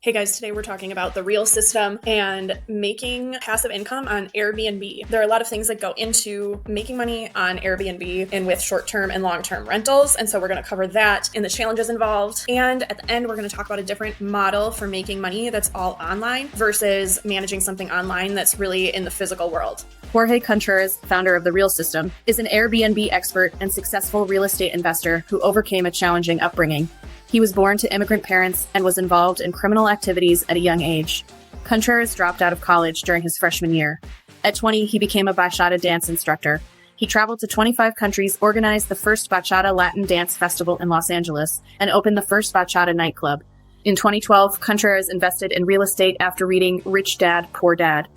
Hey guys, today we're talking about the real system and making passive income on Airbnb. There are a lot of things that go into making money on Airbnb and with short-term and long-term rentals. And so we're going to cover that and the challenges involved. And at the end, we're going to talk about a different model for making money that's all online versus managing something online that's really in the physical world. Jorge Contreras, founder of The Real System, is an Airbnb expert and successful real estate investor who overcame a challenging upbringing. He was born to immigrant parents and was involved in criminal activities at a young age. Contreras dropped out of college during his freshman year. At 20, he became a bachata dance instructor. He traveled to 25 countries, organized the first bachata Latin dance festival in Los Angeles, and opened the first bachata nightclub. In 2012, Contreras invested in real estate after reading Rich Dad, Poor Dad.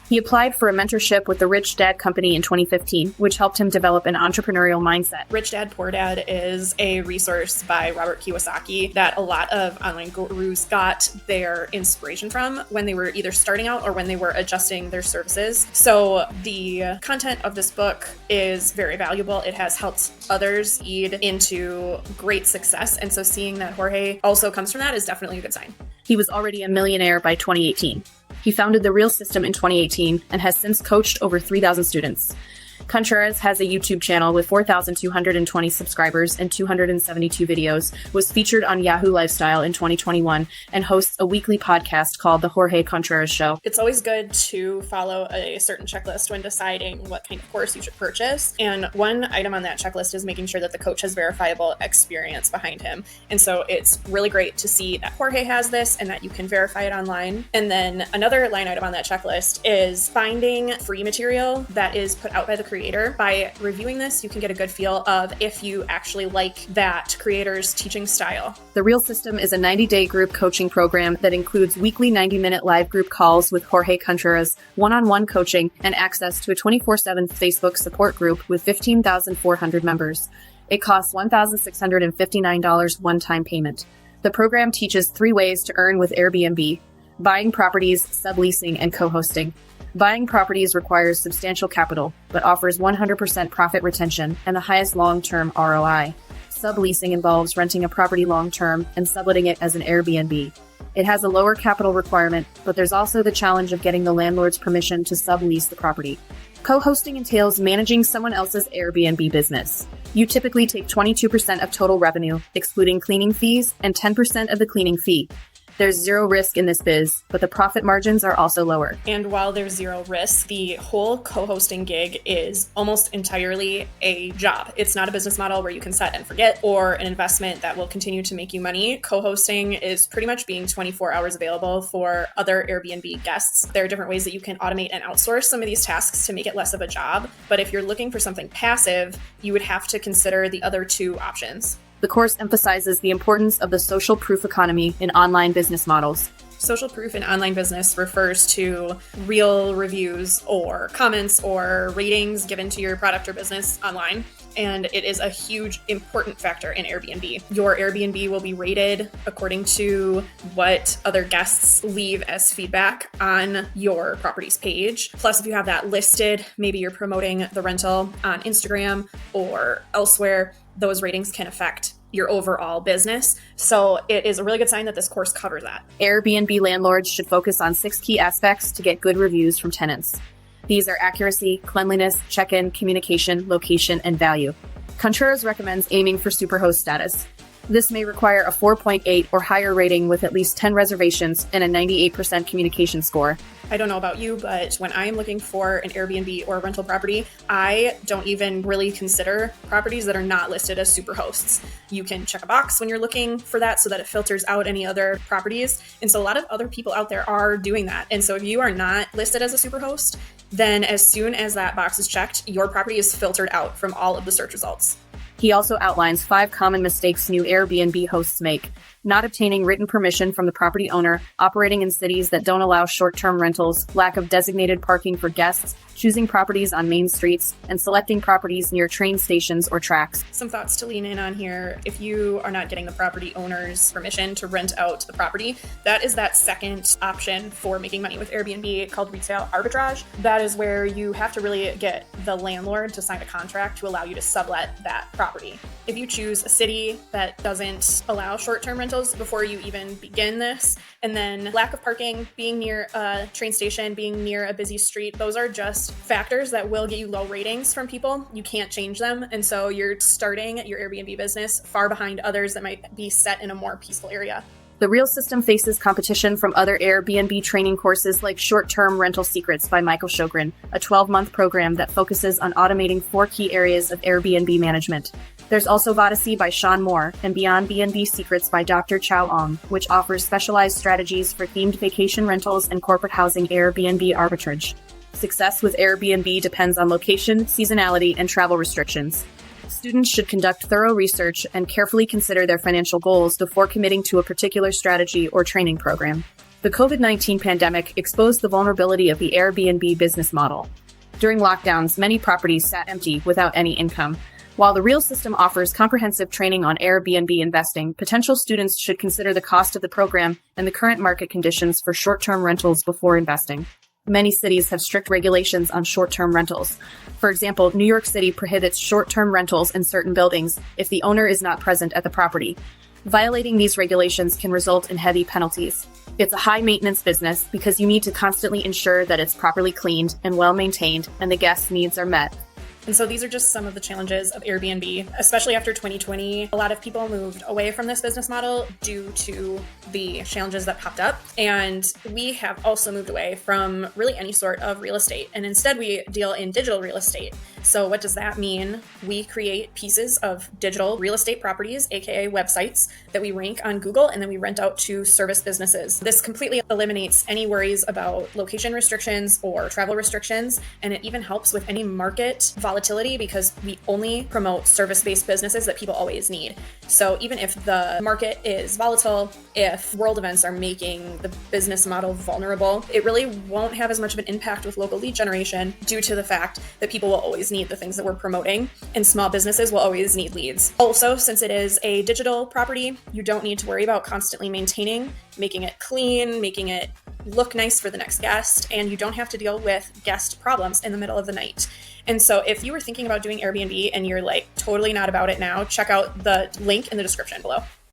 He applied for a mentorship with the Rich Dad Company in 2015, which helped him develop an entrepreneurial mindset. Rich Dad, Poor Dad is a resource by Robert Kiyosaki that a lot of online gurus got their inspiration from when they were either starting out or when they were adjusting their services. So the content of this book is very valuable. It has helped others lead into great success. And so seeing that Jorge also comes from that is definitely a good sign. He was already a millionaire by 2018. He founded The Real System in 2018 and has since coached over 3,000 students. Contreras has a YouTube channel with 4,220 subscribers and 272 videos, was featured on Yahoo Lifestyle in 2021, and hosts a weekly podcast called The Jorge Contreras Show. It's always good to follow a certain checklist when deciding what kind of course you should purchase. And one item on that checklist is making sure that the coach has verifiable experience behind him. And so it's really great to see that Jorge has this and that you can verify it online. And then another line item on that checklist is finding free material that is put out by the creator. By reviewing this, you can get a good feel of if you actually like that creator's teaching style. The Real System is a 90-day group coaching program that includes weekly 90-minute live group calls with Jorge Contreras, one-on-one coaching, and access to a 24/7 Facebook support group with 15,400 members. It costs $1,659 one-time payment. The program teaches 3 ways to earn with Airbnb: buying properties, subleasing, and co-hosting. Buying properties requires substantial capital, but offers 100% profit retention and the highest long-term ROI. Subleasing involves renting a property long-term and subletting it as an Airbnb. It has a lower capital requirement, but there's also the challenge of getting the landlord's permission to sublease the property. Co-hosting entails managing someone else's Airbnb business. You typically take 22% of total revenue, excluding cleaning fees, and 10% of the cleaning fee. There's zero risk in this biz, but the profit margins are also lower. And while there's zero risk, the whole co-hosting gig is almost entirely a job. It's not a business model where you can set and forget or an investment that will continue to make you money. Co-hosting is pretty much being 24 hours available for other Airbnb guests. There are different ways that you can automate and outsource some of these tasks to make it less of a job. But if you're looking for something passive, you would have to consider the other 2 options. The course emphasizes the importance of the social proof economy in online business models. Social proof in online business refers to real reviews or comments or ratings given to your product or business online. And it is a huge, important factor in Airbnb. Your Airbnb will be rated according to what other guests leave as feedback on your property's page. Plus, if you have that listed, maybe you're promoting the rental on Instagram or elsewhere, those ratings can affect your overall business. So it is a really good sign that this course covers that. Airbnb landlords should focus on 6 key aspects to get good reviews from tenants. These are accuracy, cleanliness, check-in, communication, location, and value. Contreras recommends aiming for superhost status. This may require a 4.8 or higher rating with at least 10 reservations and a 98% communication score. I don't know about you, but when I am looking for an Airbnb or a rental property, I don't even really consider properties that are not listed as superhosts. You can check a box when you're looking for that so that it filters out any other properties. And so a lot of other people out there are doing that. And so if you are not listed as a superhost, then as soon as that box is checked, your property is filtered out from all of the search results. He also outlines 5 common mistakes new Airbnb hosts make: not obtaining written permission from the property owner, operating in cities that don't allow short-term rentals, lack of designated parking for guests, choosing properties on main streets, and selecting properties near train stations or tracks. Some thoughts to lean in on here. If you are not getting the property owner's permission to rent out the property, that is that second option for making money with Airbnb called retail arbitrage. That is where you have to really get the landlord to sign a contract to allow you to sublet that property. If you choose a city that doesn't allow short-term rentals, rentals before you even begin this. And then lack of parking, being near a train station, being near a busy street, those are just factors that will get you low ratings from people. You can't change them. And so you're starting your Airbnb business far behind others that might be set in a more peaceful area. The Real System faces competition from other Airbnb training courses like Short-Term Rental Secrets by Michael Sjogren, a 12-month program that focuses on automating 4 key areas of Airbnb management. There's also Vodacy by Sean Moore and Beyond B&B Secrets by Dr. Chow Ong, which offers specialized strategies for themed vacation rentals and corporate housing Airbnb arbitrage. Success with Airbnb depends on location, seasonality, and travel restrictions. Students should conduct thorough research and carefully consider their financial goals before committing to a particular strategy or training program. The COVID-19 pandemic exposed the vulnerability of the Airbnb business model. During lockdowns, many properties sat empty without any income. While the Real System offers comprehensive training on Airbnb investing, potential students should consider the cost of the program and the current market conditions for short-term rentals before investing. Many cities have strict regulations on short-term rentals. For example, New York City prohibits short-term rentals in certain buildings if the owner is not present at the property. Violating these regulations can result in heavy penalties. It's a high-maintenance business because you need to constantly ensure that it's properly cleaned and well-maintained and the guests' needs are met. And so these are just some of the challenges of Airbnb, especially after 2020. A lot of people moved away from this business model due to the challenges that popped up. And we have also moved away from really any sort of real estate. And instead we deal in digital real estate. So what does that mean? We create pieces of digital real estate properties, aka websites, that we rank on Google and then we rent out to service businesses. This completely eliminates any worries about location restrictions or travel restrictions. And it even helps with any market volatility because we only promote service-based businesses that people always need. So even if the market is volatile, if world events are making the business model vulnerable, it really won't have as much of an impact with local lead generation due to the fact that people will always need the things that we're promoting and small businesses will always need leads. Also, since it is a digital property, you don't need to worry about constantly maintaining, making it clean, making it look nice for the next guest, and you don't have to deal with guest problems in the middle of the night. And so if you were thinking about doing Airbnb and you're like totally not about it now, check out the link in the description below.